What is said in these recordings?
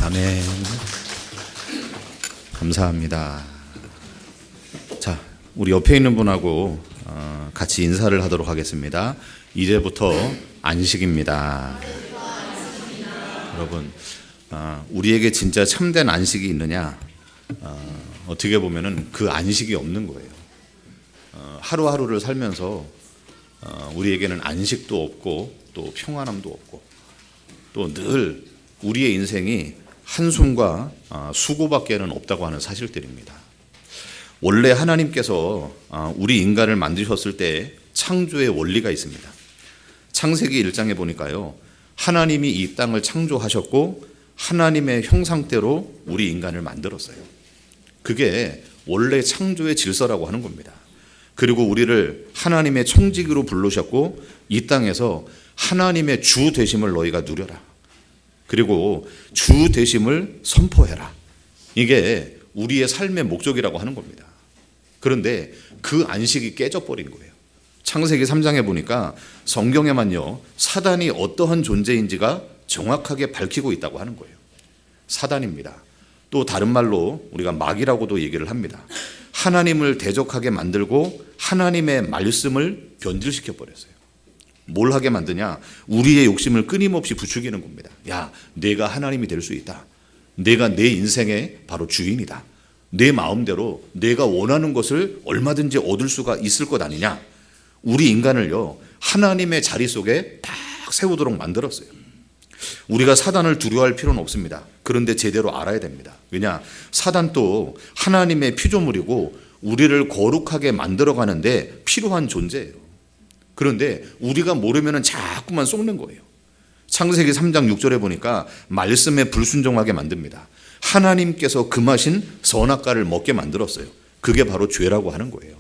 아멘. 감사합니다. 자, 우리 옆에 있는 분하고 같이 인사를 하도록 하겠습니다. 이제부터 안식입니다. 여러분, 우리에게 진짜 참된 안식이 있느냐? 어떻게 보면은 그 안식이 없는 거예요. 하루하루를 살면서 우리에게는 안식도 없고 또 평안함도 없고 또 늘 우리의 인생이 한숨과 수고밖에는 없다고 하는 사실들입니다. 원래 하나님께서 우리 인간을 만드셨을 때 창조의 원리가 있습니다. 창세기 1장에 보니까요, 하나님이 이 땅을 창조하셨고 하나님의 형상대로 우리 인간을 만들었어요. 그게 원래 창조의 질서라고 하는 겁니다. 그리고 우리를 하나님의 청지기로 부르셨고 이 땅에서 하나님의 주 되심을 너희가 누려라. 그리고 주 되심을 선포해라. 이게 우리의 삶의 목적이라고 하는 겁니다. 그런데 그 안식이 깨져버린 거예요. 창세기 3장에 보니까 성경에만요, 사단이 어떠한 존재인지가 정확하게 밝히고 있다고 하는 거예요. 사단입니다. 또 다른 말로 우리가 마귀라고도 얘기를 합니다. 하나님을 대적하게 만들고 하나님의 말씀을 변질시켜 버렸어요. 뭘 하게 만드냐? 우리의 욕심을 끊임없이 부추기는 겁니다. 야, 내가 하나님이 될 수 있다. 내가 내 인생의 바로 주인이다. 내 마음대로 내가 원하는 것을 얼마든지 얻을 수가 있을 것 아니냐? 우리 인간을요, 하나님의 자리 속에 딱 세우도록 만들었어요. 우리가 사단을 두려워할 필요는 없습니다. 그런데 제대로 알아야 됩니다. 왜냐? 사단도 하나님의 피조물이고 우리를 거룩하게 만들어가는데 필요한 존재예요. 그런데 우리가 모르면 자꾸만 속는 거예요. 창세기 3장 6절에 보니까 말씀에 불순종하게 만듭니다. 하나님께서 금하신 선악과를 먹게 만들었어요. 그게 바로 죄라고 하는 거예요.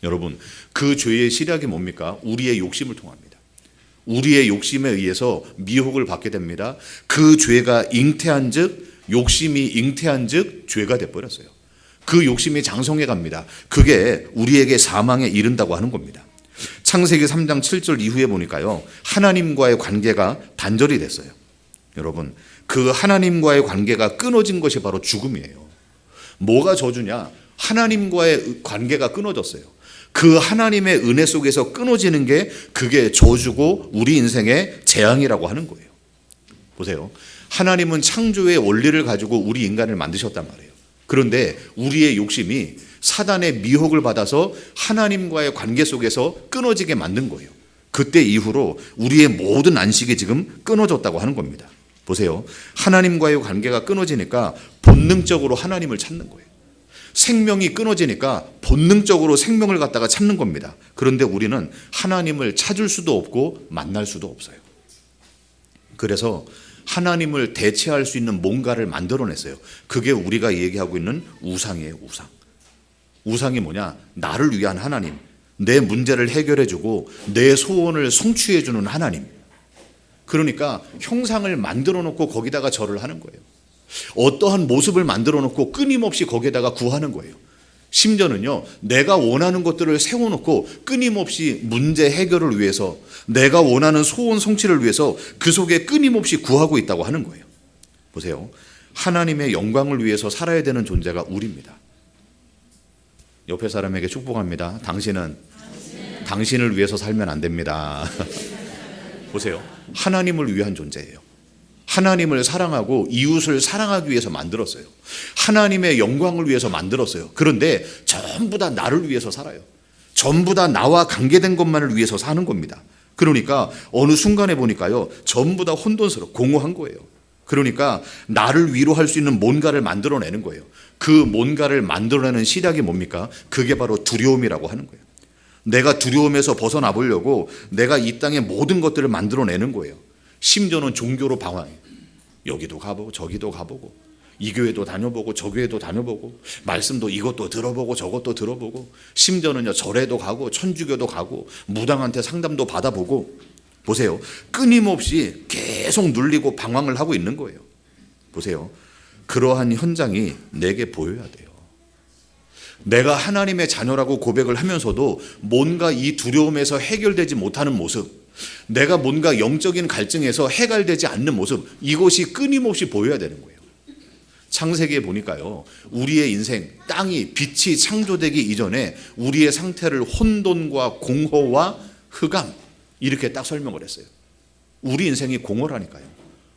여러분, 그 죄의 시작이 뭡니까? 우리의 욕심을 통합니다. 우리의 욕심에 의해서 미혹을 받게 됩니다. 그 죄가 잉태한 즉, 욕심이 잉태한 즉 죄가 돼버렸어요. 그 욕심이 장성해 갑니다. 그게 우리에게 사망에 이른다고 하는 겁니다. 창세기 3장 7절 이후에 보니까요, 하나님과의 관계가 단절이 됐어요. 여러분, 그 하나님과의 관계가 끊어진 것이 바로 죽음이에요. 뭐가 저주냐? 하나님과의 관계가 끊어졌어요. 그 하나님의 은혜 속에서 끊어지는 게 그게 저주고 우리 인생의 재앙이라고 하는 거예요. 보세요. 하나님은 창조의 원리를 가지고 우리 인간을 만드셨단 말이에요. 그런데 우리의 욕심이 사단의 미혹을 받아서 하나님과의 관계 속에서 끊어지게 만든 거예요. 그때 이후로 우리의 모든 안식이 지금 끊어졌다고 하는 겁니다. 보세요. 하나님과의 관계가 끊어지니까 본능적으로 하나님을 찾는 거예요. 생명이 끊어지니까 본능적으로 생명을 갖다가 찾는 겁니다. 그런데 우리는 하나님을 찾을 수도 없고 만날 수도 없어요. 그래서 하나님을 대체할 수 있는 뭔가를 만들어냈어요. 그게 우리가 얘기하고 있는 우상이에요. 우상. 우상이 뭐냐? 나를 위한 하나님, 내 문제를 해결해주고 내 소원을 성취해주는 하나님. 그러니까 형상을 만들어 놓고 거기다가 절을 하는 거예요. 어떠한 모습을 만들어 놓고 끊임없이 거기에다가 구하는 거예요. 심지어는요, 내가 원하는 것들을 세워놓고 끊임없이 문제 해결을 위해서, 내가 원하는 소원 성취를 위해서 그 속에 끊임없이 구하고 있다고 하는 거예요. 보세요. 하나님의 영광을 위해서 살아야 되는 존재가 우리입니다. 옆에 사람에게 축복합니다. 당신을 위해서 살면 안 됩니다. 보세요. 하나님을 위한 존재예요. 하나님을 사랑하고 이웃을 사랑하기 위해서 만들었어요. 하나님의 영광을 위해서 만들었어요. 그런데 전부 다 나를 위해서 살아요. 전부 다 나와 관계된 것만을 위해서 사는 겁니다. 그러니까 어느 순간에 보니까요, 전부 다 혼돈스럽고 공허한 거예요. 그러니까 나를 위로할 수 있는 뭔가를 만들어내는 거예요. 그 뭔가를 만들어내는 시작이 뭡니까? 그게 바로 두려움이라고 하는 거예요. 내가 두려움에서 벗어나 보려고 내가 이 땅의 모든 것들을 만들어내는 거예요. 심지어는 종교로 방황해요. 여기도 가보고 저기도 가보고 이 교회도 다녀보고 저 교회도 다녀보고 말씀도 이것도 들어보고 저것도 들어보고 심지어는요, 절에도 가고 천주교도 가고 무당한테 상담도 받아보고. 보세요. 끊임없이 계속 눌리고 방황을 하고 있는 거예요. 보세요. 그러한 현장이 내게 보여야 돼요. 내가 하나님의 자녀라고 고백을 하면서도 뭔가 이 두려움에서 해결되지 못하는 모습, 내가 뭔가 영적인 갈증에서 해결되지 않는 모습, 이것이 끊임없이 보여야 되는 거예요. 창세기에 보니까요, 우리의 인생, 땅이 빛이 창조되기 이전에 우리의 상태를 혼돈과 공허와 흑암, 이렇게 딱 설명을 했어요. 우리 인생이 공허라니까요.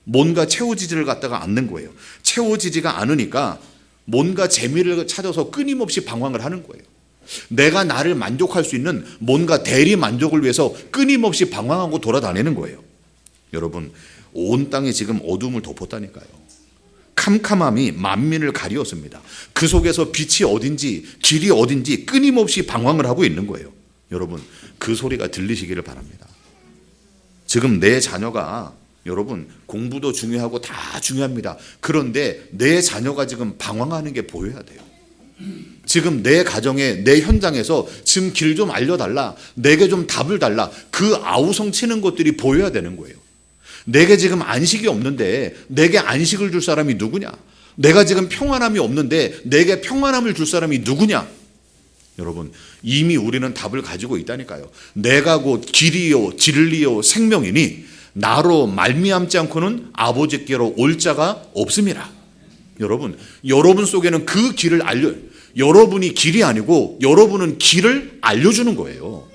뭔가 채워지지를 갖다가 않는 거예요. 채워지지가 않으니까 뭔가 재미를 찾아서 끊임없이 방황을 하는 거예요. 내가 나를 만족할 수 있는 뭔가 대리 만족을 위해서 끊임없이 방황하고 돌아다니는 거예요. 여러분, 온 땅이 지금 어둠을 덮었다니까요. 캄캄함이 만민을 가리었습니다. 그 속에서 빛이 어딘지 길이 어딘지 끊임없이 방황을 하고 있는 거예요. 여러분, 그 소리가 들리시기를 바랍니다. 지금 내 자녀가, 여러분, 공부도 중요하고 다 중요합니다. 그런데 내 자녀가 지금 방황하는 게 보여야 돼요. 지금 내 가정에, 내 현장에서 지금 길 좀 알려달라, 내게 좀 답을 달라, 그 아우성 치는 것들이 보여야 되는 거예요. 내게 지금 안식이 없는데 내게 안식을 줄 사람이 누구냐? 내가 지금 평안함이 없는데 내게 평안함을 줄 사람이 누구냐? 여러분, 이미 우리는 답을 가지고 있다니까요. 내가 곧 길이요 진리요 생명이니 나로 말미암지 않고는 아버지께로 올 자가 없음이라. 여러분, 여러분 속에는 그 길을 여러분이 길이 아니고 여러분은 길을 알려주는 거예요.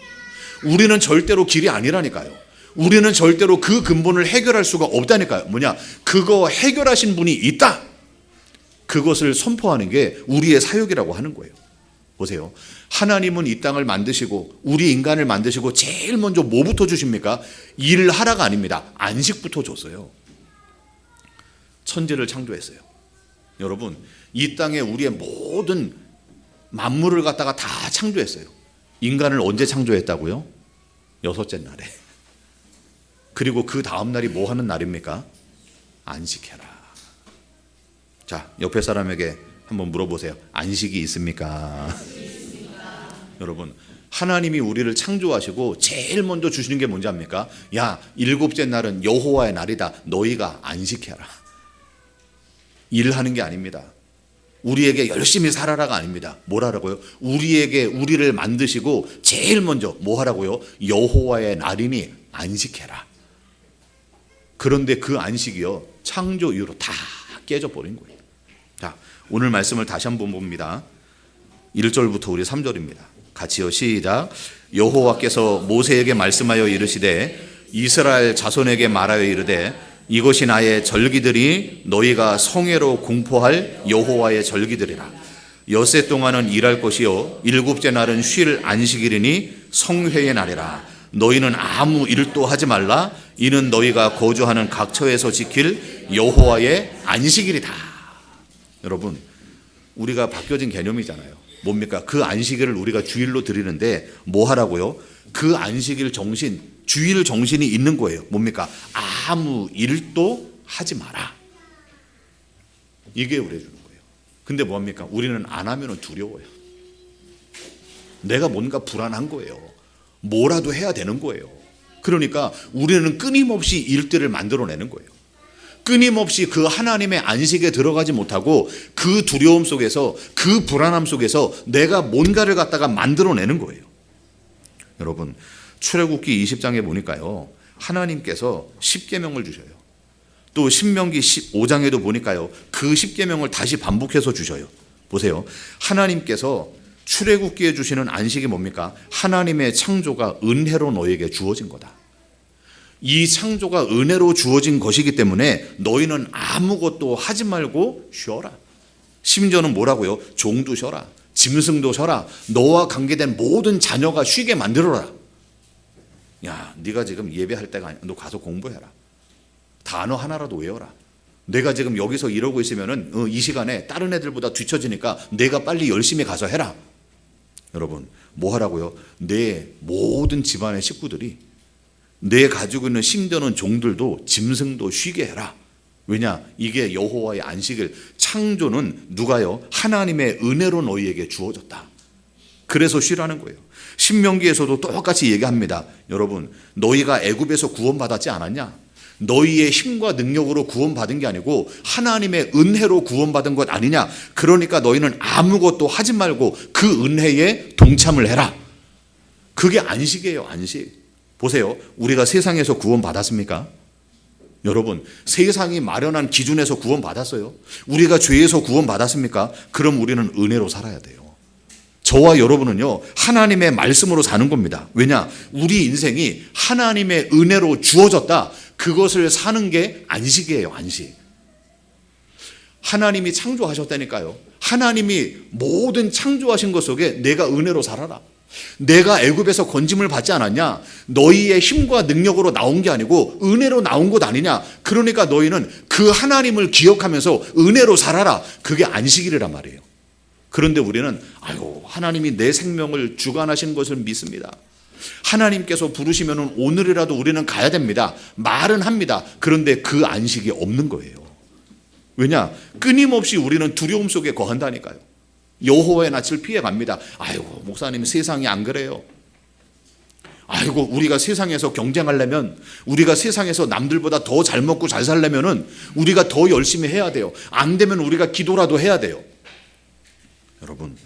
우리는 절대로 길이 아니라니까요. 우리는 절대로 그 근본을 해결할 수가 없다니까요. 뭐냐? 그거 해결하신 분이 있다. 그것을 선포하는 게 우리의 사역이라고 하는 거예요. 보세요. 하나님은 이 땅을 만드시고 우리 인간을 만드시고 제일 먼저 뭐부터 주십니까? 일을 하라가 아닙니다. 안식부터 줬어요. 천지를 창조했어요. 여러분, 이 땅에 우리의 모든 만물을 갖다가 다 창조했어요. 인간을 언제 창조했다고요? 6째 날에. 그리고 그 다음 날이 뭐 하는 날입니까? 안식해라. 자, 옆에 사람에게 한번 물어보세요. 안식이 있습니까? 여러분, 하나님이 우리를 창조하시고 제일 먼저 주시는 게 뭔지 압니까? 야, 7째 날은 여호와의 날이다. 너희가 안식해라. 일하는 게 아닙니다. 우리에게 열심히 살아라가 아닙니다. 뭐라고요? 우리를 만드시고 제일 먼저 뭐 하라고요? 여호와의 날이니 안식해라. 그런데 그 안식이요, 창조 이후로 다 깨져버린 거예요. 자, 오늘 말씀을 다시 한번 봅니다. 1절부터 우리 3절입니다. 같이요, 시작. 여호와께서 모세에게 말씀하여 이르시되 이스라엘 자손에게 말하여 이르되 이것이 나의 절기들이 너희가 성회로 공포할 여호와의 절기들이라. 엿새 동안은 일할 것이요 7째 날은 쉴 안식일이니 성회의 날이라. 너희는 아무 일도 하지 말라. 이는 너희가 거주하는 각처에서 지킬 여호와의 안식일이다. 여러분, 우리가 바뀌어진 개념이잖아요. 뭡니까? 그 안식일을 우리가 주일로 드리는데 뭐 하라고요? 그 안식일 정신, 주일 정신이 있는 거예요. 뭡니까? 아무 일도 하지 마라. 이게 우리 주는 거예요. 근데 뭡니까? 우리는 안 하면 두려워요. 내가 뭔가 불안한 거예요. 뭐라도 해야 되는 거예요. 그러니까 우리는 끊임없이 일들을 만들어내는 거예요. 끊임없이 그 하나님의 안식에 들어가지 못하고 그 두려움 속에서, 그 불안함 속에서 내가 뭔가를 갖다가 만들어내는 거예요. 여러분, 출애굽기 20장에 보니까요, 하나님께서 10계명을 주셔요. 또 신명기 15장에도 보니까요, 그 10계명을 다시 반복해서 주셔요. 보세요. 하나님께서 출애굽기에 주시는 안식이 뭡니까? 하나님의 창조가 은혜로 너에게 주어진 거다. 이 창조가 은혜로 주어진 것이기 때문에 너희는 아무것도 하지 말고 쉬어라. 심지어는 뭐라고요? 종도 쉬어라. 짐승도 쉬어라. 너와 관계된 모든 자녀가 쉬게 만들어라. 야, 네가 지금 예배할 때가 아니야. 너 가서 공부해라. 단어 하나라도 외워라. 내가 지금 여기서 이러고 있으면은 이 시간에 다른 애들보다 뒤처지니까 내가 빨리 열심히 가서 해라. 여러분, 뭐 하라고요? 내 모든 집안의 식구들이, 내 가지고 있는 심지어는 종들도 짐승도 쉬게 해라. 왜냐? 이게 여호와의 안식일. 창조는 누가요? 하나님의 은혜로 너희에게 주어졌다. 그래서 쉬라는 거예요. 신명기에서도 똑같이 얘기합니다. 여러분, 너희가 애굽에서 구원받았지 않았냐? 너희의 힘과 능력으로 구원받은 게 아니고 하나님의 은혜로 구원받은 것 아니냐? 그러니까 너희는 아무것도 하지 말고 그 은혜에 동참을 해라. 그게 안식이에요, 안식. 보세요. 우리가 세상에서 구원받았습니까? 여러분, 세상이 마련한 기준에서 구원받았어요? 우리가 죄에서 구원받았습니까? 그럼 우리는 은혜로 살아야 돼요. 저와 여러분은요, 하나님의 말씀으로 사는 겁니다. 왜냐? 우리 인생이 하나님의 은혜로 주어졌다. 그것을 사는 게 안식이에요, 안식. 하나님이 창조하셨다니까요. 하나님이 모든 창조하신 것 속에 내가 은혜로 살아라. 내가 애굽에서 건짐을 받지 않았냐? 너희의 힘과 능력으로 나온 게 아니고 은혜로 나온 것 아니냐? 그러니까 너희는 그 하나님을 기억하면서 은혜로 살아라. 그게 안식일이란 말이에요. 그런데 우리는 하나님이 내 생명을 주관하신 것을 믿습니다. 하나님께서 부르시면 오늘이라도 우리는 가야 됩니다. 말은 합니다. 그런데 그 안식이 없는 거예요. 왜냐? 끊임없이 우리는 두려움 속에 거한다니까요. 여호와의 낯을 피해갑니다. 목사님 세상이 안 그래요. 우리가 세상에서 경쟁하려면, 우리가 세상에서 남들보다 더 잘 먹고 잘 살려면은 우리가 더 열심히 해야 돼요. 안 되면 우리가 기도라도 해야 돼요. 여러분,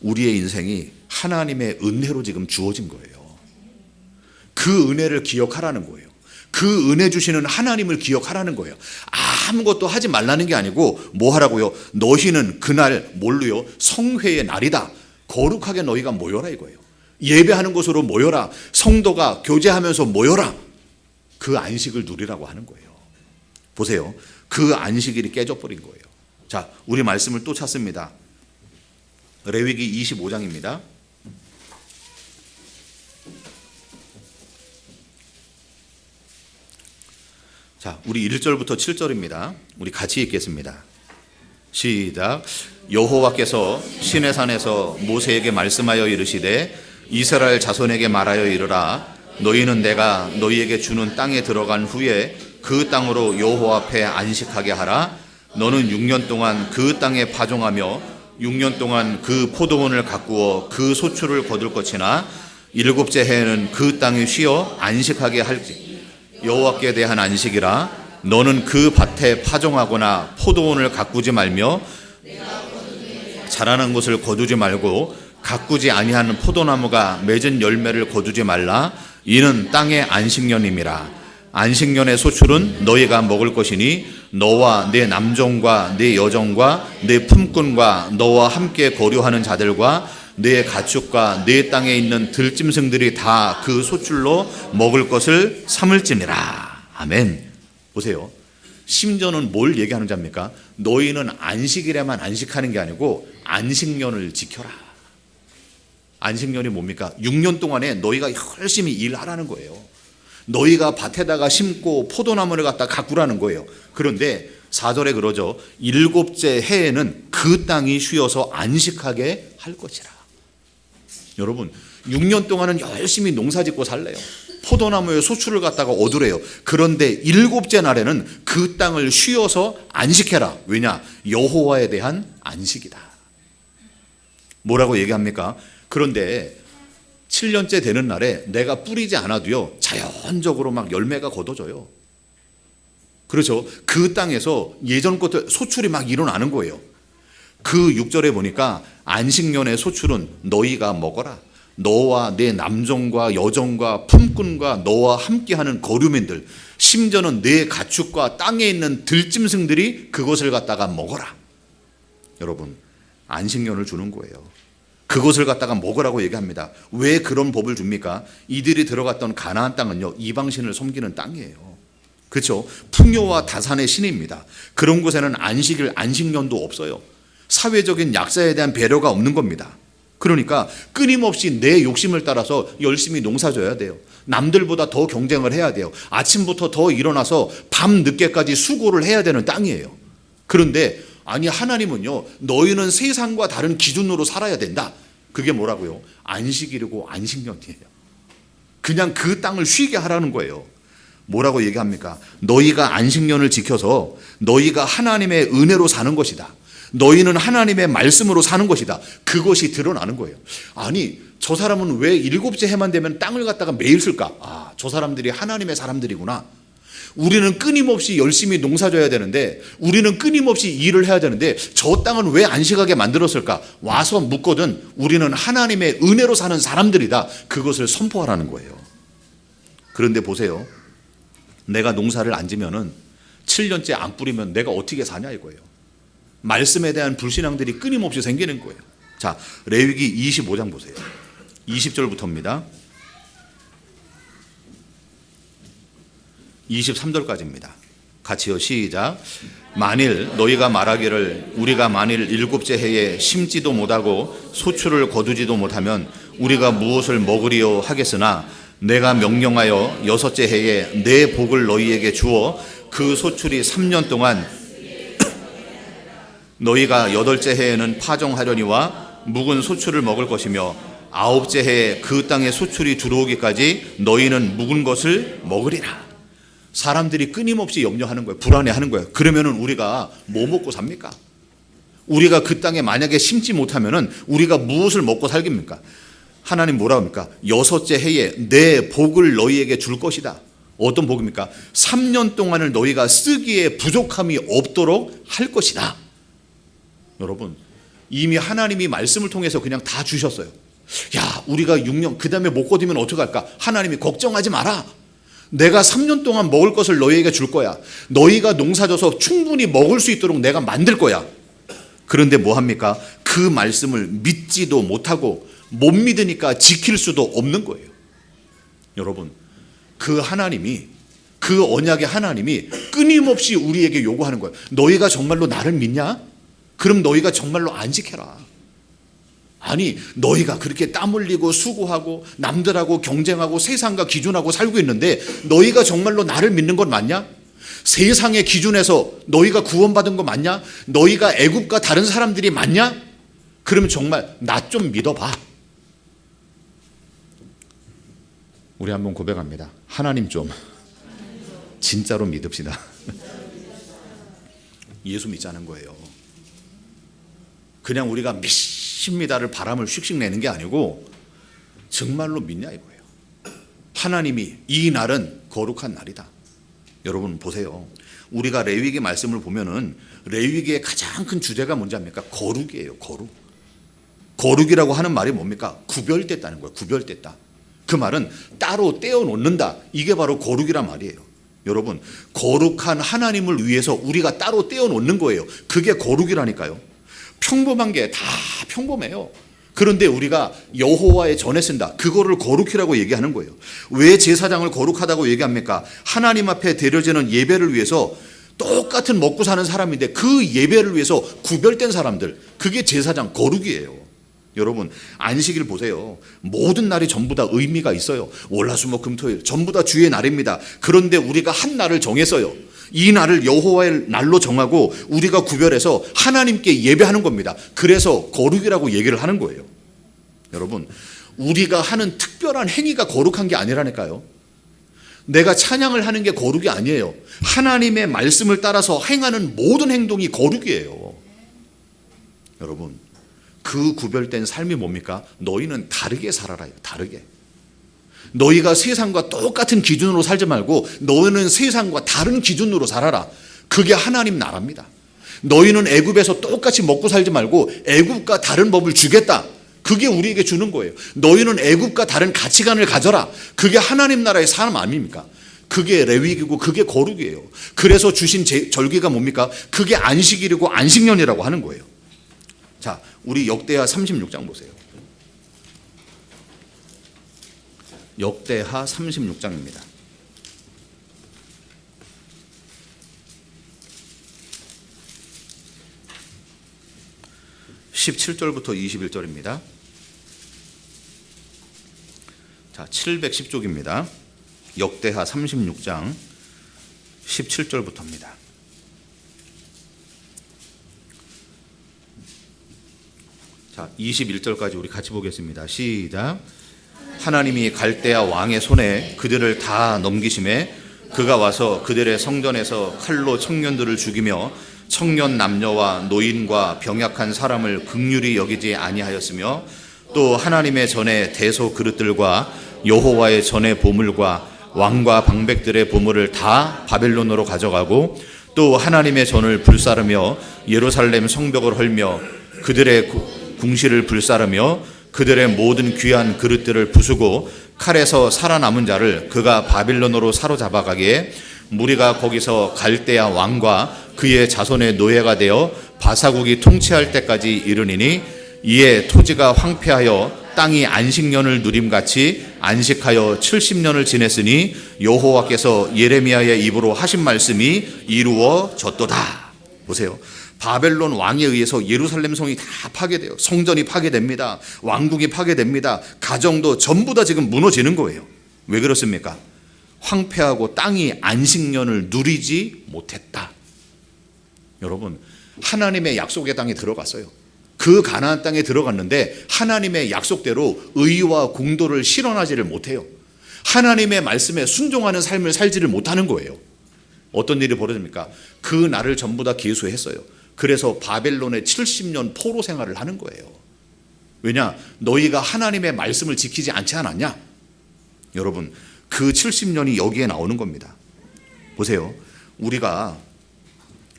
우리의 인생이 하나님의 은혜로 지금 주어진 거예요. 그 은혜를 기억하라는 거예요. 그 은혜 주시는 하나님을 기억하라는 거예요. 아무것도 하지 말라는 게 아니고 뭐 하라고요? 너희는 그날 뭘로요? 성회의 날이다. 거룩하게 너희가 모여라 이거예요. 예배하는 곳으로 모여라. 성도가 교제하면서 모여라. 그 안식을 누리라고 하는 거예요. 보세요. 그 안식일이 깨져버린 거예요. 자, 우리 말씀을 또 찾습니다. 레위기 25장입니다. 자, 우리 1절부터 7절입니다. 우리 같이 읽겠습니다. 시작. 여호와께서 시내산에서 모세에게 말씀하여 이르시되 이스라엘 자손에게 말하여 이르라. 너희는 내가 너희에게 주는 땅에 들어간 후에 그 땅으로 여호와 앞에 안식하게 하라. 너는 6년 동안 그 땅에 파종하며 6년 동안 그 포도원을 가꾸어 그 소출을 거둘 것이나 7째 해에는 그 땅에 쉬어 안식하게 할지. 여호와께 대한 안식이라. 너는 그 밭에 파종하거나 포도원을 가꾸지 말며 자라는 것을 거두지 말고 가꾸지 아니하는 포도나무가 맺은 열매를 거두지 말라. 이는 땅의 안식년임이라. 안식년의 소출은 너희가 먹을 것이니 너와 내 남종과 내 여종과 내 품꾼과 너와 함께 거류하는 자들과 내 가축과 내 땅에 있는 들짐승들이 다 그 소출로 먹을 것을 삼을지니라. 아멘. 보세요. 심지어는 뭘 얘기하는 자입니까? 너희는 안식일에만 안식하는 게 아니고 안식년을 지켜라. 안식년이 뭡니까? 6년 동안에 너희가 열심히 일하라는 거예요. 너희가 밭에다가 심고 포도나무를 갖다 가꾸라는 거예요. 그런데 4절에 그러죠. 7째 해에는 그 땅이 쉬어서 안식하게 할 것이라. 여러분, 6년 동안은 열심히 농사짓고 살래요. 포도나무의 소출을 갖다가 얻으래요. 그런데 7째 날에는 그 땅을 쉬어서 안식해라. 왜냐? 여호와에 대한 안식이다. 뭐라고 얘기합니까? 그런데 7년째 되는 날에 내가 뿌리지 않아도요, 자연적으로 막 열매가 걷어져요. 그렇죠? 그 땅에서 예전 것들 소출이 막 일어나는 거예요. 그 6절에 보니까 안식년의 소출은 너희가 먹어라. 너와 내 남종과 여종과 품꾼과 너와 함께하는 거류민들, 심지어는 내 가축과 땅에 있는 들짐승들이 그것을 갖다가 먹어라. 여러분, 안식년을 주는 거예요. 그것을 갖다가 먹으라고 얘기합니다. 왜 그런 법을 줍니까? 이들이 들어갔던 가나안 땅은요, 이방신을 섬기는 땅이에요. 그렇죠? 풍요와 다산의 신입니다. 그런 곳에는 안식일, 안식년도 없어요. 사회적인 약자에 대한 배려가 없는 겁니다. 그러니까 끊임없이 내 욕심을 따라서 열심히 농사져야 돼요. 남들보다 더 경쟁을 해야 돼요. 아침부터 더 일어나서 밤 늦게까지 수고를 해야 되는 땅이에요. 그런데 아니, 하나님은요, 너희는 세상과 다른 기준으로 살아야 된다. 그게 뭐라고요? 안식일이고 안식년이에요. 그냥 그 땅을 쉬게 하라는 거예요. 뭐라고 얘기합니까? 너희가 안식년을 지켜서 너희가 하나님의 은혜로 사는 것이다. 너희는 하나님의 말씀으로 사는 것이다. 그것이 드러나는 거예요. 아니, 저 사람은 왜 7째 해만 되면 땅을 갖다가 매일 쓸까? 아, 저 사람들이 하나님의 사람들이구나. 우리는 끊임없이 열심히 농사져야 되는데, 우리는 끊임없이 일을 해야 되는데 저 땅은 왜 안식하게 만들었을까? 와서 묻거든 우리는 하나님의 은혜로 사는 사람들이다. 그것을 선포하라는 거예요. 그런데 보세요. 내가 농사를 안 지면은 7년째 안 뿌리면 내가 어떻게 사냐 이거예요. 말씀에 대한 불신앙들이 끊임없이 생기는 거예요. 자, 레위기 25장 보세요. 20절부터입니다. 23절까지입니다. 같이요, 시작. 만일 너희가 말하기를 우리가 만일 7째 해에 심지도 못하고 소출을 거두지도 못하면 우리가 무엇을 먹으리요 하겠으나 내가 명령하여 6째 해에 내 복을 너희에게 주어 그 소출이 3년 동안 너희가 8째 해에는 파종하려니와 묵은 소출을 먹을 것이며 9째 해에 그 땅에 소출이 들어오기까지 너희는 묵은 것을 먹으리라. 사람들이 끊임없이 염려하는 거예요. 불안해하는 거예요. 그러면은 우리가 뭐 먹고 삽니까? 우리가 그 땅에 만약에 심지 못하면은 우리가 무엇을 먹고 살깁니까? 하나님 뭐라고 합니까? 6째 해에 내 복을 너희에게 줄 것이다. 어떤 복입니까? 3년 동안을 너희가 쓰기에 부족함이 없도록 할 것이다. 여러분, 이미 하나님이 말씀을 통해서 그냥 다 주셨어요. 야, 우리가 6년 그 다음에 못 거두면 어떡할까? 하나님이 걱정하지 마라. 내가 3년 동안 먹을 것을 너희에게 줄 거야. 너희가 농사져서 충분히 먹을 수 있도록 내가 만들 거야. 그런데 뭐 합니까? 그 말씀을 믿지도 못하고 못 믿으니까 지킬 수도 없는 거예요. 여러분, 그 하나님이, 그 언약의 하나님이 끊임없이 우리에게 요구하는 거예요. 너희가 정말로 나를 믿냐? 그럼 너희가 정말로 안 지켜라. 아니, 너희가 그렇게 땀 흘리고 수고하고 남들하고 경쟁하고 세상과 기준하고 살고 있는데 너희가 정말로 나를 믿는 건 맞냐? 세상의 기준에서 너희가 구원받은 거 맞냐? 너희가 애굽과 다른 사람들이 맞냐? 그러면 정말 나 좀 믿어봐. 우리 한번 고백합니다. 하나님 좀 진짜로 믿읍시다. 예수 믿자는 거예요. 그냥 우리가 믿습니다를 바람을 슉슉 내는 게 아니고 정말로 믿냐 이거예요. 하나님이 이 날은 거룩한 날이다. 여러분 보세요. 우리가 레위기 말씀을 보면은 레위기의 가장 큰 주제가 뭔지 압니까? 거룩이에요. 거룩. 거룩이라고 하는 말이 뭡니까? 구별됐다는 거예요. 구별됐다. 그 말은 따로 떼어놓는다. 이게 바로 거룩이란 말이에요. 여러분, 거룩한 하나님을 위해서 우리가 따로 떼어놓는 거예요. 그게 거룩이라니까요. 평범한 게 다 평범해요. 그런데 우리가 여호와의 전에 쓴다. 그거를 거룩이라고 얘기하는 거예요. 왜 제사장을 거룩하다고 얘기합니까? 하나님 앞에 드려지는 예배를 위해서 똑같은 먹고 사는 사람인데 그 예배를 위해서 구별된 사람들, 그게 제사장 거룩이에요. 여러분, 안식일 보세요. 모든 날이 전부 다 의미가 있어요. 월화수목금토일 전부 다 주의 날입니다. 그런데 우리가 한 날을 정했어요. 이 날을 여호와의 날로 정하고 우리가 구별해서 하나님께 예배하는 겁니다. 그래서 거룩이라고 얘기를 하는 거예요. 여러분, 우리가 하는 특별한 행위가 거룩한 게 아니라니까요. 내가 찬양을 하는 게 거룩이 아니에요. 하나님의 말씀을 따라서 행하는 모든 행동이 거룩이에요. 여러분, 그 구별된 삶이 뭡니까? 너희는 다르게 살아라요. 다르게. 너희가 세상과 똑같은 기준으로 살지 말고 너희는 세상과 다른 기준으로 살아라. 그게 하나님 나라입니다. 너희는 애굽에서 똑같이 먹고 살지 말고 애굽과 다른 법을 주겠다. 그게 우리에게 주는 거예요. 너희는 애굽과 다른 가치관을 가져라. 그게 하나님 나라의 삶 아닙니까? 그게 레위기고 그게 거룩이에요. 그래서 주신 절기가 뭡니까? 그게 안식일이고 안식년이라고 하는 거예요. 자, 우리 역대하 36장 보세요. 역대하 36장입니다. 17절부터 21절입니다. 자, 710쪽입니다. 역대하 36장 17절부터입니다. 자, 21절까지 우리 같이 보겠습니다. 시작. 하나님이 갈대아 왕의 손에 그들을 다 넘기심에 그가 와서 그들의 성전에서 칼로 청년들을 죽이며 청년 남녀와 노인과 병약한 사람을 긍휼히 여기지 아니하였으며 또 하나님의 전에 대소 그릇들과 여호와의 전의 보물과 왕과 방백들의 보물을 다 바벨론으로 가져가고 또 하나님의 전을 불사르며 예루살렘 성벽을 헐며 그들의 궁실을 불사르며 그들의 모든 귀한 그릇들을 부수고 칼에서 살아남은 자를 그가 바빌론으로 사로잡아가기에 무리가 거기서 갈대아 왕과 그의 자손의 노예가 되어 바사국이 통치할 때까지 이르니니 이에 토지가 황폐하여 땅이 안식년을 누림같이 안식하여 70년을 지냈으니 여호와께서 예레미야의 입으로 하신 말씀이 이루어졌도다. 보세요. 바벨론 왕에 의해서 예루살렘 성이 다 파괴돼요. 성전이 파괴됩니다. 왕국이 파괴됩니다. 가정도 전부 다 지금 무너지는 거예요. 왜 그렇습니까? 황폐하고 땅이 안식년을 누리지 못했다. 여러분, 하나님의 약속의 땅에 들어갔어요. 그 가나안 땅에 들어갔는데 하나님의 약속대로 의와 공도를 실현하지를 못해요. 하나님의 말씀에 순종하는 삶을 살지를 못하는 거예요. 어떤 일이 벌어집니까? 그 날을 전부 다 계수했어요. 그래서 바벨론의 70년 포로 생활을 하는 거예요. 왜냐? 너희가 하나님의 말씀을 지키지 않지 않았냐? 여러분, 그 70년이 여기에 나오는 겁니다. 보세요. 우리가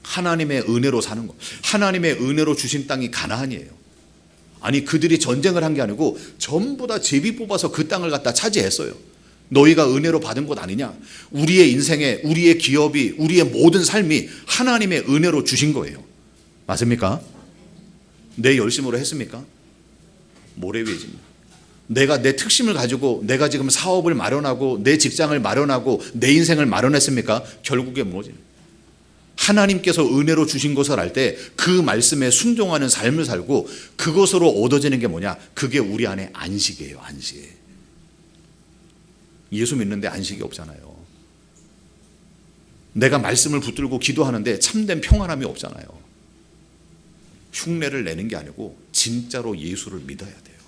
하나님의 은혜로 사는 거, 하나님의 은혜로 주신 땅이 가나안이에요. 아니, 그들이 전쟁을 한 게 아니고 전부 다 제비 뽑아서 그 땅을 갖다 차지했어요. 너희가 은혜로 받은 것 아니냐? 우리의 인생에, 우리의 기업이, 우리의 모든 삶이 하나님의 은혜로 주신 거예요. 맞습니까? 내 열심으로 했습니까? 모래 위에 집니다. 내가 내 특심을 가지고 내가 지금 사업을 마련하고 내 직장을 마련하고 내 인생을 마련했습니까? 결국에 무너집니다. 하나님께서 은혜로 주신 것을 알 때 그 말씀에 순종하는 삶을 살고 그것으로 얻어지는 게 뭐냐? 그게 우리 안에 안식이에요. 안식. 예수 믿는데 안식이 없잖아요. 내가 말씀을 붙들고 기도하는데 참된 평안함이 없잖아요. 흉내를 내는 게 아니고 진짜로 예수를 믿어야 돼요.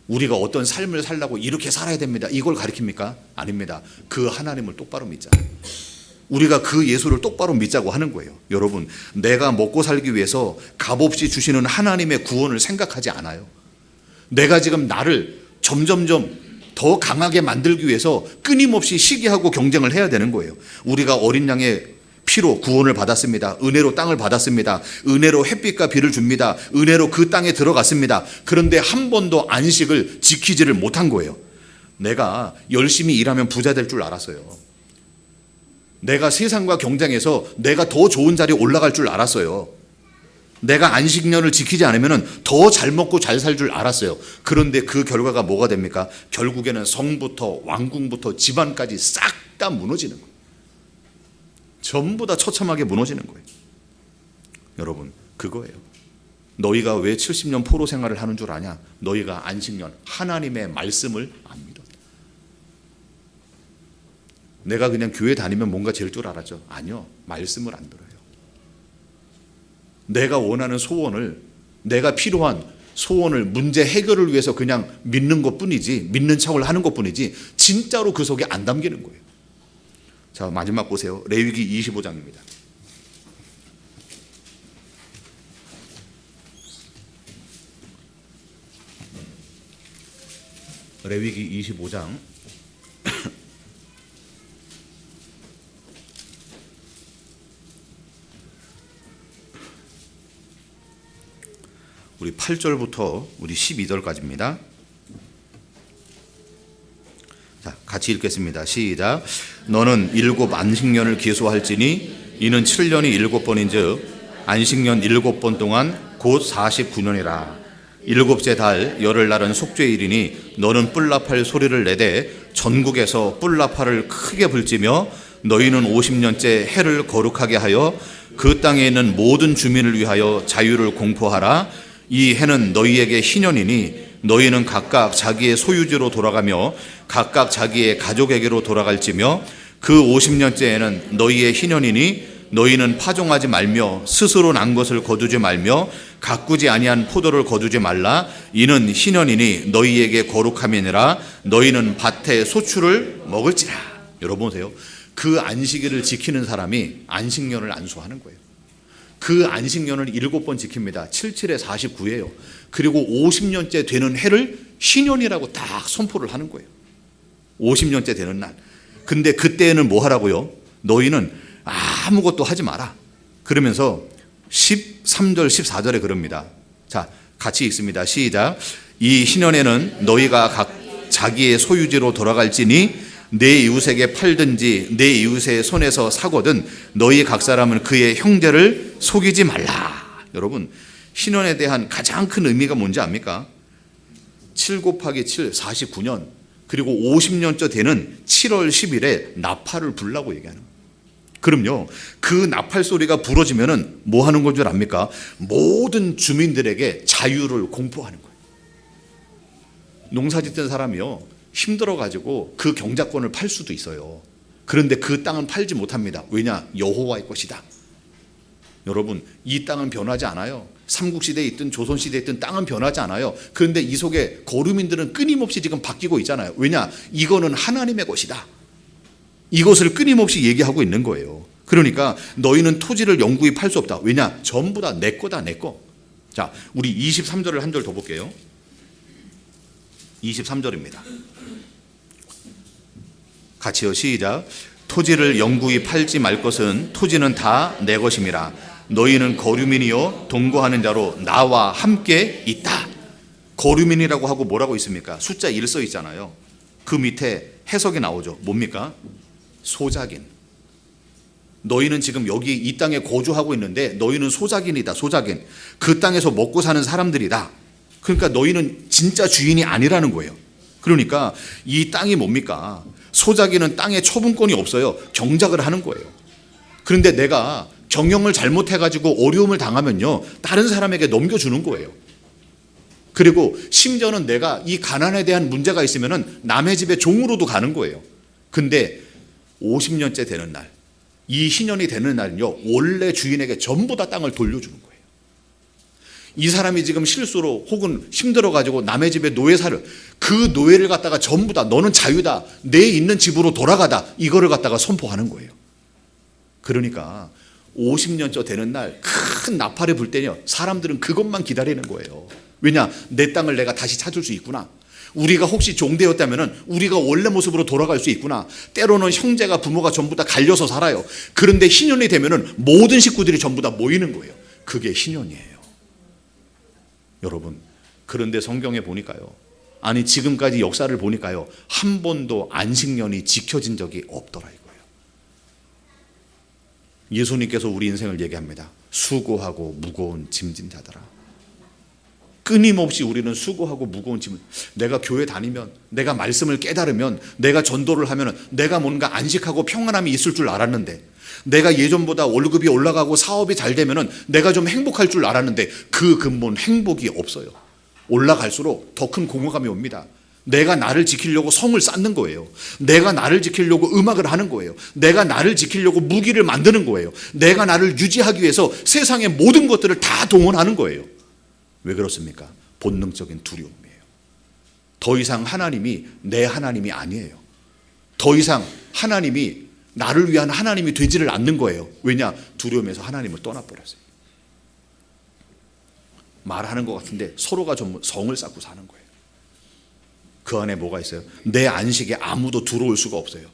우리가 어떤 삶을 살려고 이렇게 살아야 됩니다. 이걸 가르칩니까? 아닙니다. 그 하나님을 똑바로 믿자. 우리가 그 예수를 똑바로 믿자고 하는 거예요. 여러분, 내가 먹고 살기 위해서 값없이 주시는 하나님의 구원을 생각하지 않아요. 내가 지금 나를 점점점 더 강하게 만들기 위해서 끊임없이 시기하고 경쟁을 해야 되는 거예요. 우리가 어린 양의 피로 구원을 받았습니다. 은혜로 땅을 받았습니다. 은혜로 햇빛과 비를 줍니다. 은혜로 그 땅에 들어갔습니다. 그런데 한 번도 안식을 지키지를 못한 거예요. 내가 열심히 일하면 부자 될 줄 알았어요. 내가 세상과 경쟁해서 내가 더 좋은 자리에 올라갈 줄 알았어요. 내가 안식년을 지키지 않으면 더 잘 먹고 잘 살 줄 알았어요. 그런데 그 결과가 뭐가 됩니까? 결국에는 성부터 왕궁부터 집안까지 싹 다 무너지는 거예요. 전부 다 처참하게 무너지는 거예요. 여러분, 그거예요. 너희가 왜 70년 포로 생활을 하는 줄 아냐? 너희가 안식년, 하나님의 말씀을 안 믿었다. 내가 그냥 교회 다니면 뭔가 될 줄 알았죠? 아니요. 말씀을 안 들어요. 내가 원하는 소원을, 내가 필요한 소원을, 문제 해결을 위해서 그냥 믿는 것뿐이지, 믿는 척을 하는 것뿐이지 진짜로 그 속에 안 담기는 거예요. 자, 마지막 보세요. 레위기 25장입니다. 레위기 25장 우리 8절부터 우리 12절까지입니다. 자, 같이 읽겠습니다. 시작. 너는 7 안식년을 계수할지니 이는 7년이 7번인즉 안식년 7번 동안 곧 49년이라. 7째 달 열흘날은 속죄일이니 너는 뿔나팔 소리를 내되 전국에서 뿔나팔을 크게 불지며 너희는 50년째 해를 거룩하게 하여 그 땅에 있는 모든 주민을 위하여 자유를 공포하라. 이 해는 너희에게 희년이니 너희는 각각 자기의 소유지로 돌아가며 각각 자기의 가족에게로 돌아갈지며 그 50년째에는 너희의 희년이니 너희는 파종하지 말며 스스로 난 것을 거두지 말며 가꾸지 아니한 포도를 거두지 말라. 이는 희년이니 너희에게 거룩함이니라. 너희는 밭의 소출을 먹을지라. 여러분 보세요. 그 안식일을 지키는 사람이 안식년을 안수하는 거예요. 그 안식년을 7번 지킵니다. 77에 49예요. 그리고 50년째 되는 해를 희년이라고 딱 선포를 하는 거예요. 50년째 되는 날. 근데 그때는 뭐 하라고요? 너희는 아무것도 하지 마라. 그러면서 13절 14절에 그럽니다. 자, 같이 읽습니다. 시작. 이 희년에는 너희가 각 자기의 소유지로 돌아갈지니 내 이웃에게 팔든지 내 이웃의 손에서 사거든 너희 각 사람은 그의 형제를 속이지 말라. 여러분, 신혼에 대한 가장 큰 의미가 뭔지 압니까? 7 곱하기 7, 49년, 그리고 50년째 되는 7월 10일에 나팔을 불라고 얘기하는 거예요. 그럼요, 그 나팔 소리가 부러지면은 뭐 하는 건 줄 압니까? 모든 주민들에게 자유를 공포하는 거예요. 농사 짓던 사람이요, 힘들어가지고 그 경작권을 팔 수도 있어요. 그런데 그 땅은 팔지 못합니다. 왜냐? 여호와의 것이다. 여러분, 이 땅은 변하지 않아요. 삼국시대에 있든 조선시대에 있든 땅은 변하지 않아요. 그런데 이 속에 거류민들은 끊임없이 지금 바뀌고 있잖아요. 왜냐? 이거는 하나님의 것이다. 이것을 끊임없이 얘기하고 있는 거예요. 그러니까 너희는 토지를 영구히 팔 수 없다. 왜냐? 전부 다 내 거다, 내 거. 자, 우리 23절을 한 절 더 볼게요. 23절입니다. 같이요, 시작. 토지를 영구히 팔지 말 것은 토지는 다 내 것임이라. 너희는 거류민이요 동거하는 자로 나와 함께 있다. 거류민이라고 하고 뭐라고 있습니까? 숫자 1 써 있잖아요. 그 밑에 해석이 나오죠. 뭡니까? 소작인. 너희는 지금 여기 이 땅에 거주하고 있는데 너희는 소작인이다. 소작인. 그 땅에서 먹고 사는 사람들이다. 그러니까 너희는 진짜 주인이 아니라는 거예요. 그러니까 이 땅이 뭡니까? 소작인은 땅에 처분권이 없어요. 경작을 하는 거예요. 그런데 내가 경영을 잘못해가지고 어려움을 당하면요, 다른 사람에게 넘겨주는 거예요. 그리고 심지어는 내가 이 가난에 대한 문제가 있으면은 남의 집에 종으로도 가는 거예요. 근데 50년째 되는 날, 이 희년이 되는 날은요, 원래 주인에게 전부 다 땅을 돌려주는 거예요. 이 사람이 지금 실수로 혹은 힘들어가지고 남의 집에 노예사를, 그 노예를 갖다가 전부 다 너는 자유다, 내 있는 집으로 돌아가다, 이거를 갖다가 선포하는 거예요. 그러니까 50년째 되는 날 큰 나팔을 불 때요, 사람들은 그것만 기다리는 거예요. 왜냐? 내 땅을 내가 다시 찾을 수 있구나. 우리가 혹시 종되었다면 우리가 원래 모습으로 돌아갈 수 있구나. 때로는 형제가 부모가 전부 다 갈려서 살아요. 그런데 희년이 되면 모든 식구들이 전부 다 모이는 거예요. 그게 희년이에요. 여러분, 그런데 성경에 보니까요, 아니 지금까지 역사를 보니까요, 한 번도 안식년이 지켜진 적이 없더라 이거예요. 예수님께서 우리 인생을 얘기합니다. 수고하고 무거운 짐진 자들아. 끊임없이 우리는 수고하고 무거운 짐을, 내가 교회 다니면, 내가 말씀을 깨달으면, 내가 전도를 하면 내가 뭔가 안식하고 평안함이 있을 줄 알았는데, 내가 예전보다 월급이 올라가고 사업이 잘 되면 내가 좀 행복할 줄 알았는데, 그 근본 행복이 없어요. 올라갈수록 더 큰 공허감이 옵니다. 내가 나를 지키려고 성을 쌓는 거예요. 내가 나를 지키려고 음악을 하는 거예요. 내가 나를 지키려고 무기를 만드는 거예요. 내가 나를 유지하기 위해서 세상의 모든 것들을 다 동원하는 거예요. 왜 그렇습니까? 본능적인 두려움이에요. 더 이상 하나님이 내 하나님이 아니에요. 더 이상 하나님이 나를 위한 하나님이 되지를 않는 거예요. 왜냐? 두려움에서 하나님을 떠나버렸어요. 말하는 것 같은데 서로가 전부 성을 쌓고 사는 거예요. 그 안에 뭐가 있어요? 내 안식에 아무도 들어올 수가 없어요.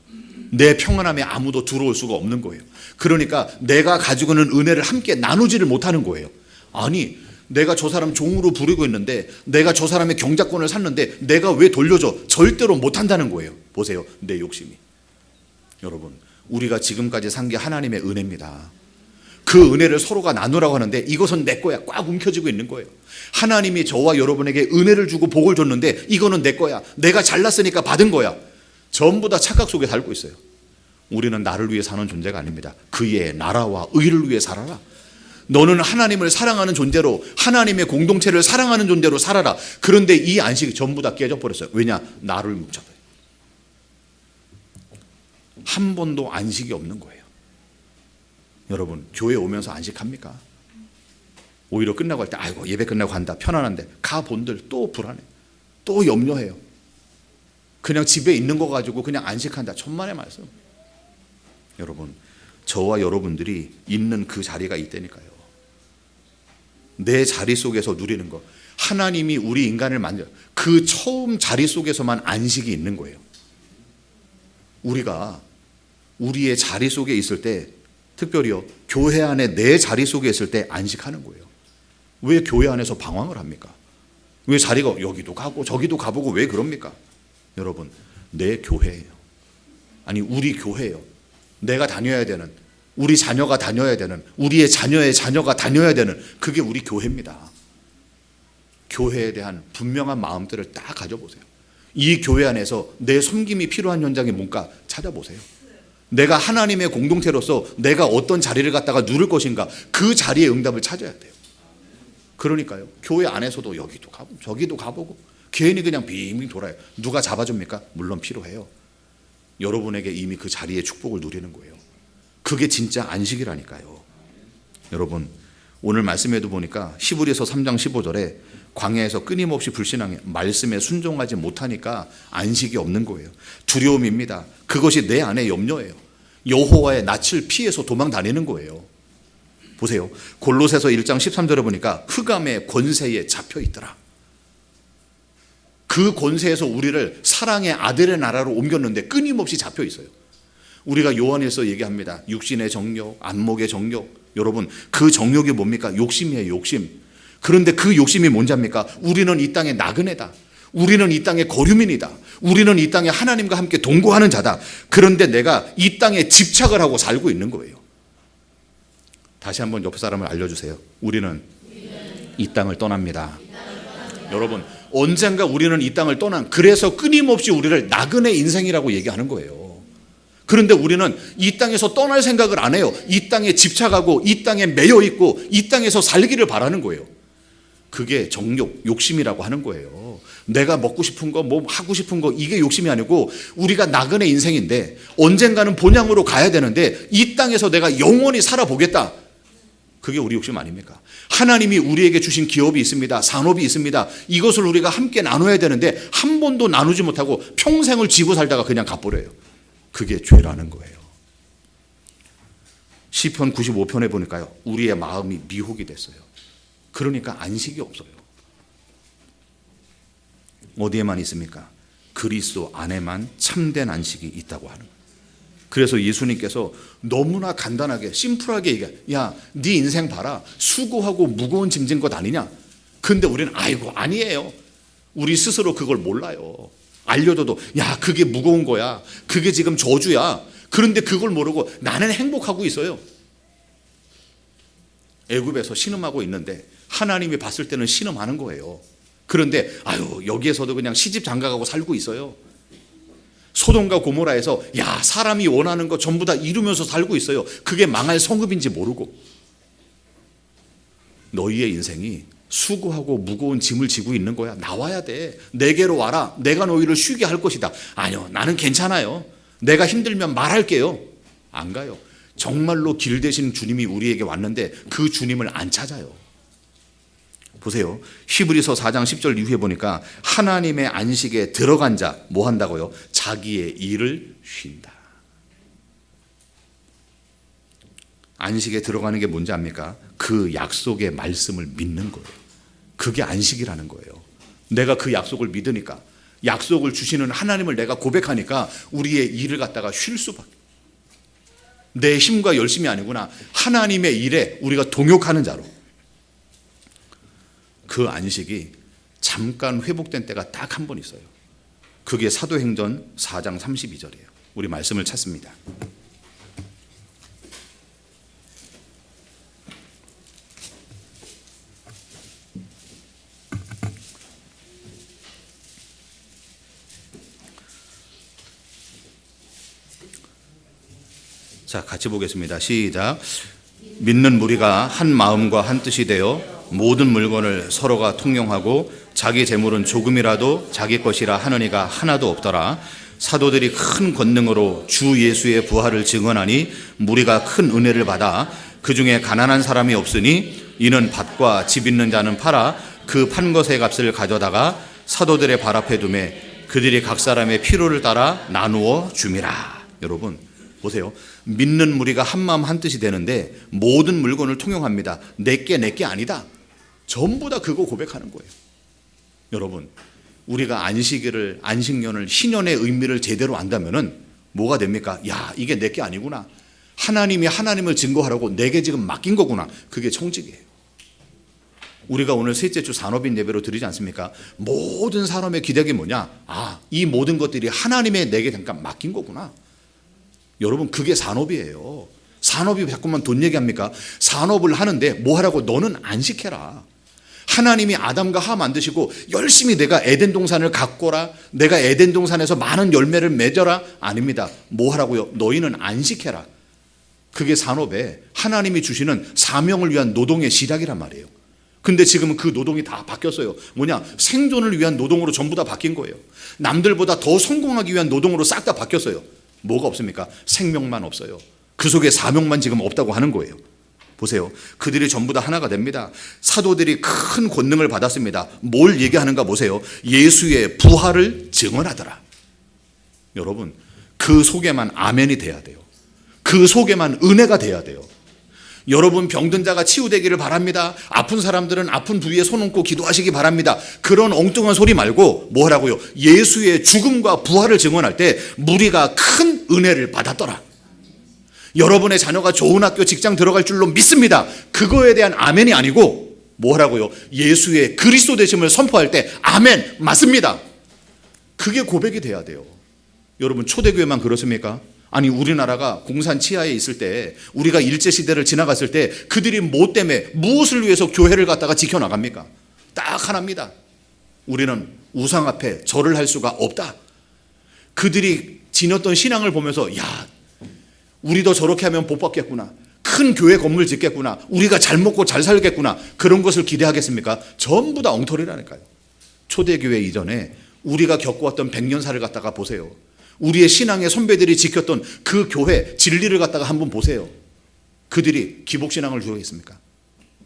내 평안함에 아무도 들어올 수가 없는 거예요. 그러니까 내가 가지고 있는 은혜를 함께 나누지를 못하는 거예요. 아니, 내가 저 사람 종으로 부르고 있는데, 내가 저 사람의 경작권을 샀는데 내가 왜 돌려줘? 절대로 못한다는 거예요. 보세요, 내 욕심이. 여러분, 우리가 지금까지 산 게 하나님의 은혜입니다. 그 은혜를 서로가 나누라고 하는데 이것은 내 거야, 꽉 움켜쥐고 있는 거예요. 하나님이 저와 여러분에게 은혜를 주고 복을 줬는데 이거는 내 거야, 내가 잘났으니까 받은 거야. 전부 다 착각 속에 살고 있어요. 우리는 나를 위해 사는 존재가 아닙니다. 그의 나라와 의를 위해 살아라. 너는 하나님을 사랑하는 존재로, 하나님의 공동체를 사랑하는 존재로 살아라. 그런데 이 안식이 전부 다 깨져버렸어요. 왜냐? 나를 묵혀버려요. 한 번도 안식이 없는 거예요. 여러분, 교회 오면서 안식합니까? 오히려 끝나고 할 때, 아이고 예배 끝나고 간다, 편안한데, 가본들 또 불안해, 또 염려해요. 그냥 집에 있는 거 가지고 그냥 안식한다. 천만의 말씀. 여러분, 저와 여러분들이 있는 그 자리가 있다니까요. 내 자리 속에서 누리는 거, 하나님이 우리 인간을 만들 그 처음 자리 속에서만 안식이 있는 거예요. 우리가 우리의 자리 속에 있을 때, 특별히요, 교회 안에 내 자리 속에 있을 때 안식하는 거예요. 왜 교회 안에서 방황을 합니까? 왜 자리가 여기도 가고 저기도 가보고 왜 그럽니까? 여러분, 내 교회예요. 아니, 우리 교회예요. 내가 다녀야 되는, 우리 자녀가 다녀야 되는, 우리의 자녀의 자녀가 다녀야 되는, 그게 우리 교회입니다. 교회에 대한 분명한 마음들을 딱 가져보세요. 이 교회 안에서 내 섬김이 필요한 현장이 뭔가 찾아보세요. 내가 하나님의 공동체로서 내가 어떤 자리를 갖다가 누릴 것인가, 그 자리의 응답을 찾아야 돼요. 그러니까요, 교회 안에서도 여기도 가보고 저기도 가보고 괜히 그냥 빙빙 돌아요. 누가 잡아줍니까? 물론 필요해요. 여러분에게 이미 그 자리의 축복을 누리는 거예요. 그게 진짜 안식이라니까요. 여러분, 오늘 말씀에도 보니까 히브리서 3장 15절에 광야에서 끊임없이 불신앙해 말씀에 순종하지 못하니까 안식이 없는 거예요. 두려움입니다. 그것이 내 안에 염려예요. 여호와의 낯을 피해서 도망 다니는 거예요. 보세요. 골로새서 1장 13절에 보니까 흑암의 권세에 잡혀 있더라. 그 권세에서 우리를 사랑의 아들의 나라로 옮겼는데 끊임없이 잡혀 있어요. 우리가 요한일서 얘기합니다. 육신의 정욕, 안목의 정욕. 여러분, 그 정욕이 뭡니까? 욕심이에요, 욕심. 그런데 그 욕심이 뭔지 압니까? 우리는 이 땅의 나그네다. 우리는 이 땅의 거류민이다. 우리는 이 땅에 하나님과 함께 동거하는 자다. 그런데 내가 이 땅에 집착을 하고 살고 있는 거예요. 다시 한번 옆 사람을 알려주세요. 우리는 이 땅을 떠납니다. 여러분, 언젠가 우리는 이 땅을 떠난, 그래서 끊임없이 우리를 나그네 인생이라고 얘기하는 거예요. 그런데 우리는 이 땅에서 떠날 생각을 안 해요. 이 땅에 집착하고 이 땅에 매여 있고 이 땅에서 살기를 바라는 거예요. 그게 정욕, 욕심이라고 하는 거예요. 내가 먹고 싶은 거, 뭐 하고 싶은 거, 이게 욕심이 아니고 우리가 나그네 인생인데 언젠가는 본향으로 가야 되는데 이 땅에서 내가 영원히 살아보겠다. 그게 우리 욕심 아닙니까? 하나님이 우리에게 주신 기업이 있습니다. 산업이 있습니다. 이것을 우리가 함께 나눠야 되는데 한 번도 나누지 못하고 평생을 지고 살다가 그냥 가버려요. 그게 죄라는 거예요. 시편 95편에 보니까요, 우리의 마음이 미혹이 됐어요. 그러니까 안식이 없어요. 어디에만 있습니까? 그리스도 안에만 참된 안식이 있다고 하는 거예요. 그래서 예수님께서 너무나 간단하게 심플하게 얘기해요. 야, 네 인생 봐라. 수고하고 무거운 짐진 것 아니냐? 근데 우리는 아이고 아니에요. 우리 스스로 그걸 몰라요. 알려줘도 야, 그게 무거운 거야. 그게 지금 저주야. 그런데 그걸 모르고 나는 행복하고 있어요. 애굽에서 신음하고 있는데 하나님이 봤을 때는 신음하는 거예요. 그런데 아유, 여기에서도 그냥 시집 장가가고 살고 있어요. 소돔과 고모라에서 야, 사람이 원하는 거 전부 다 이루면서 살고 있어요. 그게 망할 성읍인지 모르고. 너희의 인생이 수고하고 무거운 짐을 지고 있는 거야. 나와야 돼. 내게로 와라. 내가 너희를 쉬게 할 것이다. 아니요, 나는 괜찮아요. 내가 힘들면 말할게요. 안 가요. 정말로 길 대신 주님이 우리에게 왔는데 그 주님을 안 찾아요. 보세요. 히브리서 4장 10절 이후에 보니까 하나님의 안식에 들어간 자 뭐 한다고요? 자기의 일을 쉰다. 안식에 들어가는 게 뭔지 압니까? 그 약속의 말씀을 믿는 거예요. 그게 안식이라는 거예요. 내가 그 약속을 믿으니까, 약속을 주시는 하나님을 내가 고백하니까 우리의 일을 갖다가 쉴 수밖에. 내 힘과 열심이 아니구나. 하나님의 일에 우리가 동역하는 자로. 그 안식이 잠깐 회복된 때가 딱 한 번 있어요. 그게 사도행전 4장 32절이에요. 우리 말씀을 찾습니다. 자, 같이 보겠습니다. 시작. 믿는 무리가 한 마음과 한 뜻이 되어 모든 물건을 서로가 통용하고 자기 재물은 조금이라도 자기 것이라 하는 이가 하나도 없더라. 사도들이 큰 권능으로 주 예수의 부활을 증언하니 무리가 큰 은혜를 받아 그 중에 가난한 사람이 없으니 이는 밭과 집 있는 자는 팔아 그 판 것의 값을 가져다가 사도들의 발 앞에 두매 그들이 각 사람의 필요를 따라 나누어 줌이라. 여러분 보세요. 믿는 무리가 한 마음 한 뜻이 되는데 모든 물건을 통용합니다. 내게 아니다. 전부 다 그거 고백하는 거예요. 여러분, 우리가 안식년을 희년의 의미를 제대로 안다면은 뭐가 됩니까? 야, 이게 내게 아니구나. 하나님이 하나님을 증거하라고 내게 지금 맡긴 거구나. 그게 청직이에요. 우리가 오늘 셋째 주 산업인 예배로 드리지 않습니까? 모든 사람의 기대가 뭐냐? 아, 이 모든 것들이 하나님의 내게 잠깐 맡긴 거구나. 여러분, 그게 산업이에요. 산업이 자꾸만 돈 얘기합니까? 산업을 하는데 뭐 하라고? 너는 안식해라. 하나님이 아담과 하와 만드시고 열심히 내가 에덴 동산을 가꿔라, 내가 에덴 동산에서 많은 열매를 맺어라? 아닙니다. 뭐 하라고요? 너희는 안식해라. 그게 산업에 하나님이 주시는 사명을 위한 노동의 시작이란 말이에요. 근데 지금은 그 노동이 다 바뀌었어요. 뭐냐? 생존을 위한 노동으로 전부 다 바뀐 거예요. 남들보다 더 성공하기 위한 노동으로 싹 다 바뀌었어요. 뭐가 없습니까? 생명만 없어요. 그 속에 사명만 지금 없다고 하는 거예요. 보세요. 그들이 전부 다 하나가 됩니다. 사도들이 큰 권능을 받았습니다. 뭘 얘기하는가 보세요. 예수의 부활을 증언하더라. 여러분, 그 속에만 아멘이 돼야 돼요. 그 속에만 은혜가 돼야 돼요. 여러분, 병든 자가 치유되기를 바랍니다. 아픈 사람들은 아픈 부위에 손 얹고 기도하시기 바랍니다. 그런 엉뚱한 소리 말고 뭐 하라고요? 예수의 죽음과 부활을 증언할 때 무리가 큰 은혜를 받았더라. 여러분의 자녀가 좋은 학교 직장 들어갈 줄로 믿습니다. 그거에 대한 아멘이 아니고 뭐 하라고요? 예수의 그리스도 되심을 선포할 때 아멘, 맞습니다. 그게 고백이 돼야 돼요. 여러분, 초대교회만 그렇습니까? 아니, 우리나라가 공산 치하에 있을 때, 우리가 일제시대를 지나갔을 때 그들이 뭐 때문에, 무엇을 위해서 교회를 갖다가 지켜나갑니까? 딱 하나입니다. 우리는 우상 앞에 절을 할 수가 없다. 그들이 지녔던 신앙을 보면서 야, 우리도 저렇게 하면 복 받겠구나, 큰 교회 건물 짓겠구나, 우리가 잘 먹고 잘 살겠구나, 그런 것을 기대하겠습니까? 전부 다 엉터리라니까요. 초대교회 이전에 우리가 겪어왔던 백년사를 갖다가 보세요. 우리의 신앙의 선배들이 지켰던 그 교회 진리를 갖다가 한번 보세요. 그들이 기복신앙을 주겠습니까?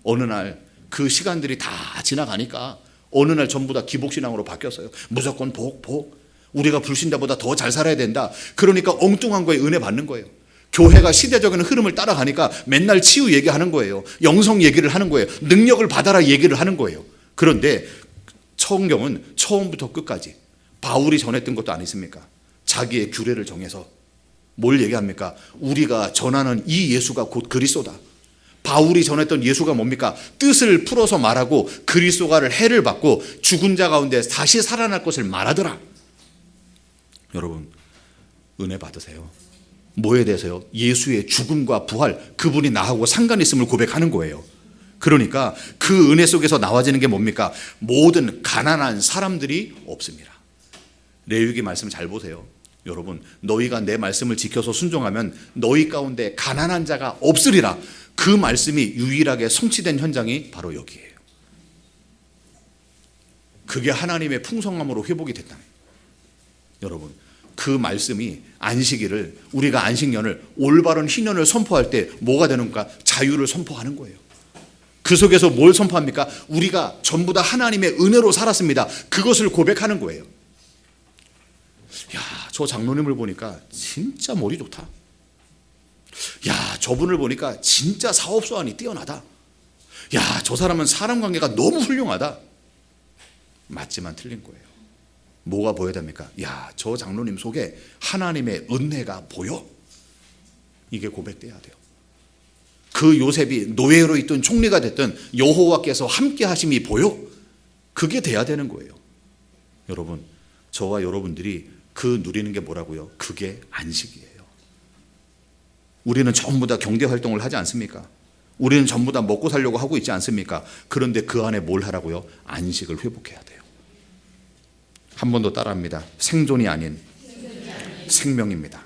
어느 날 그 시간들이 다 지나가니까 어느 날 전부 다 기복신앙으로 바뀌었어요. 무조건 복. 우리가 불신자보다 더 잘 살아야 된다. 그러니까 엉뚱한 거에 은혜 받는 거예요. 교회가 시대적인 흐름을 따라가니까 맨날 치유 얘기하는 거예요. 영성 얘기를 하는 거예요. 능력을 받아라 얘기를 하는 거예요. 그런데 성경은 처음부터 끝까지 바울이 전했던 것도 아니십니까? 자기의 규례를 정해서 뭘 얘기합니까? 우리가 전하는 이 예수가 곧 그리스도다. 바울이 전했던 예수가 뭡니까? 뜻을 풀어서 말하고 그리스도가를 해를 받고 죽은 자 가운데 다시 살아날 것을 말하더라. 여러분, 은혜 받으세요. 뭐에 대해서요? 예수의 죽음과 부활, 그분이 나하고 상관 있음을 고백하는 거예요. 그러니까 그 은혜 속에서 나와지는 게 뭡니까? 모든 가난한 사람들이 없습니다. 레위기 말씀 잘 보세요. 여러분, 너희가 내 말씀을 지켜서 순종하면 너희 가운데 가난한 자가 없으리라. 그 말씀이 유일하게 성취된 현장이 바로 여기예요. 그게 하나님의 풍성함으로 회복이 됐다는 거예요. 여러분, 그 말씀이 안식일을, 우리가 안식년을, 올바른 희년을 선포할 때 뭐가 되는가? 자유를 선포하는 거예요. 그 속에서 뭘 선포합니까? 우리가 전부 다 하나님의 은혜로 살았습니다. 그것을 고백하는 거예요. 야, 저 장로님을 보니까 진짜 머리 좋다. 야, 저분을 보니까 진짜 사업수완이 뛰어나다. 야, 저 사람은 사람 관계가 너무 훌륭하다. 맞지만 틀린 거예요. 뭐가 보여야 됩니까? 야, 저 장로님 속에 하나님의 은혜가 보여. 이게 고백돼야 돼요. 그 요셉이 노예로 있던 총리가 됐던 여호와께서 함께 하심이 보여. 그게 돼야 되는 거예요. 여러분, 저와 여러분들이 그 누리는 게 뭐라고요? 그게 안식이에요. 우리는 전부 다 경제활동을 하지 않습니까? 우리는 전부 다 먹고 살려고 하고 있지 않습니까? 그런데 그 안에 뭘 하라고요? 안식을 회복해야 돼요. 한 번 더 따라합니다. 생존이 아닌 생명입니다.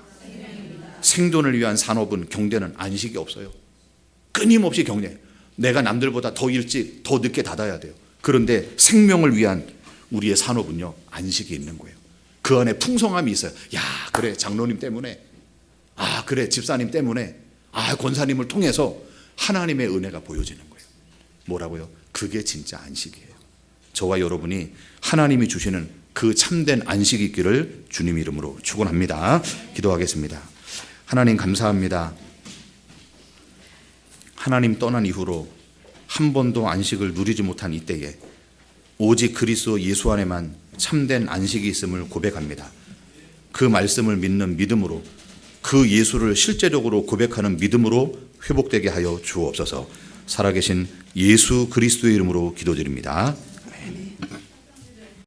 생존을 위한 산업은, 경제는 안식이 없어요. 끊임없이 경제. 내가 남들보다 더 일찍, 더 늦게 닫아야 돼요. 그런데 생명을 위한 우리의 산업은요, 안식이 있는 거예요. 그 안에 풍성함이 있어요. 야, 그래, 장로님 때문에, 아, 그래, 집사님 때문에, 아, 권사님을 통해서 하나님의 은혜가 보여지는 거예요. 뭐라고요? 그게 진짜 안식이에요. 저와 여러분이 하나님이 주시는 그 참된 안식이 있기를 주님 이름으로 축원합니다. 기도하겠습니다. 하나님 감사합니다. 하나님 떠난 이후로 한 번도 안식을 누리지 못한 이때에 오직 그리스도 예수 안에만 참된 안식이 있음을 고백합니다. 그 말씀을 믿는 믿음으로, 그 예수를 실제적으로 고백하는 믿음으로 회복되게 하여 주옵소서. 살아계신 예수 그리스도의 이름으로 기도드립니다.